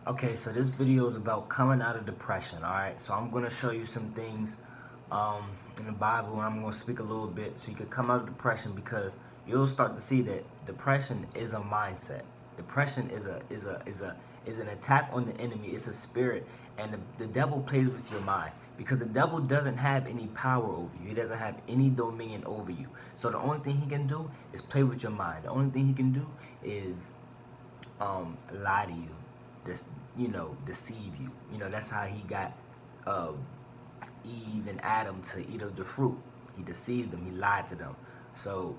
Okay, so this video is about coming out of depression, alright? So I'm going to show you some things in the Bible, and I'm going to speak a little bit so you can come out of depression, because you'll start to see that depression is a mindset. Depression is an attack on the enemy. It's a spirit, and the devil plays with your mind, because the devil doesn't have any power over you. He doesn't have any dominion over you. So the only thing he can do is play with your mind. The only thing he can do is lie to you, this deceive you. That's how he got uh, Eve and Adam to eat of the fruit. He deceived them. He lied to them. So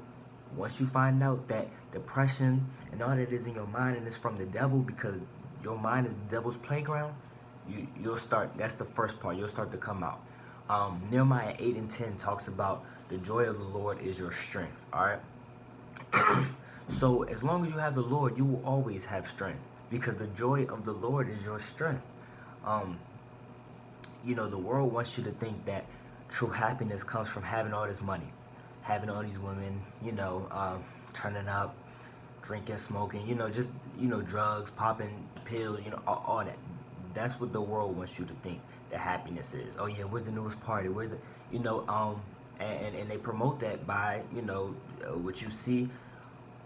once you find out that depression and all that is in your mind and it's from the devil, because your mind is the devil's playground, you'll start. That's the first part. You'll start to come out. Nehemiah 8:10 talks about the joy of the Lord is your strength. All right. So as long as you have the Lord, you will always have strength, because the joy of the Lord is your strength. Um, the world wants you to think that true happiness comes from having all this money, having all these women, turning up, drinking, smoking, just, drugs, popping pills, all that. That's what the world wants you to think that happiness is. Oh yeah, where's the newest party? Where's the, and they promote that by, what you see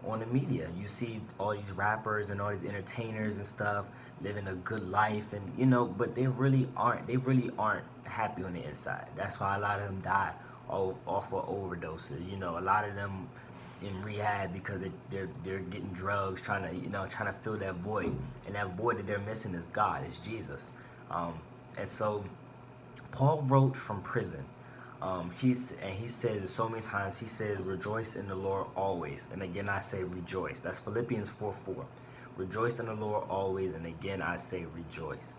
on the media. You see all these rappers and all these entertainers and stuff living a good life, and but they really aren't. They really aren't happy on the inside. That's why a lot of them die off of overdoses. A lot of them in rehab because they're getting drugs, trying to fill that void, and that void that they're missing is God, is Jesus. And so Paul wrote from prison. He says it so many times. He says, "Rejoice in the Lord always." And again, I say rejoice. That's Philippians 4:4. Rejoice in the Lord always, and again, I say rejoice.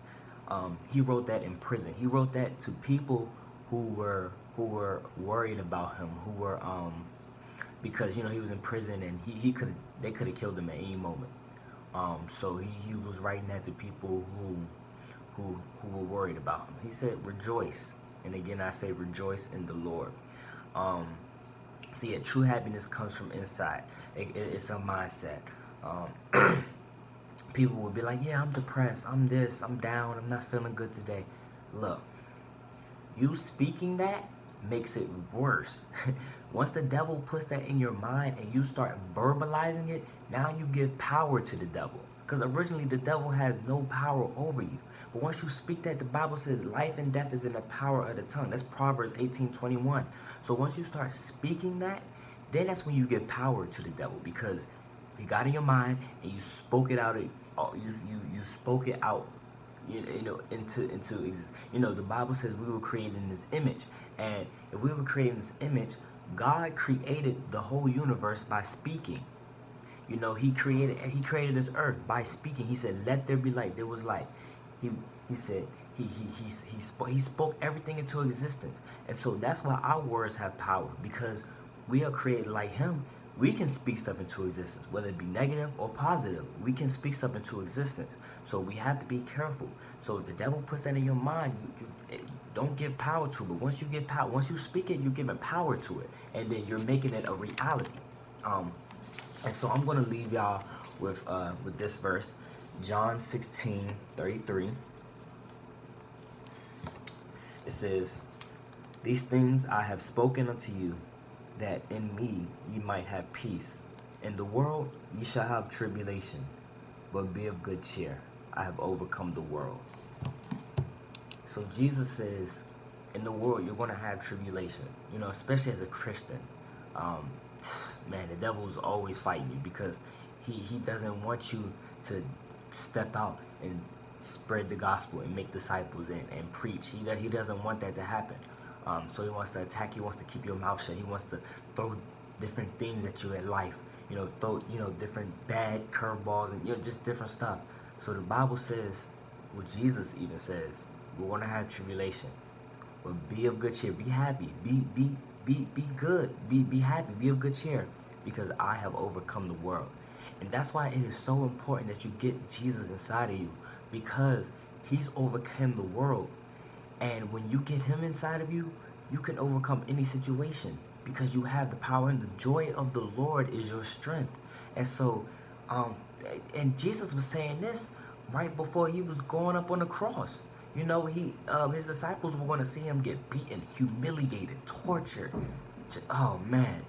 He wrote that in prison. He wrote that to people who were worried about him, who were because he was in prison, and they could have killed him at any moment. So he was writing that to people who were worried about him. He said, "Rejoice." And again, I say rejoice in the Lord. So yeah, true happiness comes from inside. It's a mindset. People will be like, yeah, I'm depressed, I'm this, I'm down, I'm not feeling good today. Look, you speaking that makes it worse. Once the devil puts that in your mind and you start verbalizing it, now you give power to the devil. Because originally the devil has no power over you. But once you speak that, the Bible says life and death is in the power of the tongue. That's Proverbs 18:21. So once you start speaking that, then that's when you give power to the devil, because he got in your mind and you spoke it out. You spoke it out. Into the Bible says we were created in this image, and if we were created in this image, God created the whole universe by speaking. He created this earth by speaking. He said, "Let there be light." There was light. He said he spoke everything into existence. And so that's why our words have power, because we are created like him. We can speak stuff into existence, whether it be negative or positive. We can speak stuff into existence. So we have to be careful. So if the devil puts that in your mind, you don't give power to it. But once you give power, once you speak it, you're giving power to it, and then you're making it a reality. And so I'm going to leave y'all with this verse, John 16:33. It says, "These things I have spoken unto you, that in me ye might have peace. In the world ye shall have tribulation, but be of good cheer. I have overcome the world." So Jesus says, in the world you're going to have tribulation, especially as a Christian. Man, the devil is always fighting you, because he doesn't want you to step out and spread the gospel and make disciples and preach. He doesn't want that to happen. So he wants to attack you. He wants to keep your mouth shut. He wants to throw different things at you in life. Throw different bad curveballs and just different stuff. So the Bible says, well, Jesus even says, we're going to have tribulation, but be of good cheer. Be happy. Be good. Be happy. Be of good cheer, because I have overcome the world. And that's why it is so important that you get Jesus inside of you, because he's overcome the world. And when you get him inside of you, you can overcome any situation, because you have the power, and the joy of the Lord is your strength. And so, and Jesus was saying this right before he was going up on the cross. You know, his disciples were going to see him get beaten, humiliated, tortured. Oh man,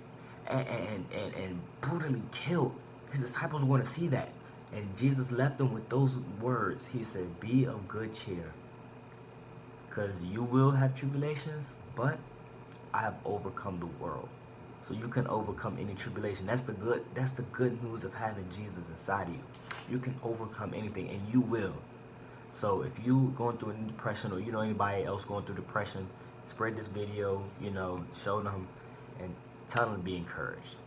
and brutally killed. His disciples were going to see that, and Jesus left them with those words. He said, "Be of good cheer, because you will have tribulations, but I have overcome the world." So you can overcome any tribulation. That's the good news of having Jesus inside of you. You can overcome anything, and you will. So if you going through any depression, or you know anybody else going through depression, spread this video, you know, show them, and tell them to be encouraged.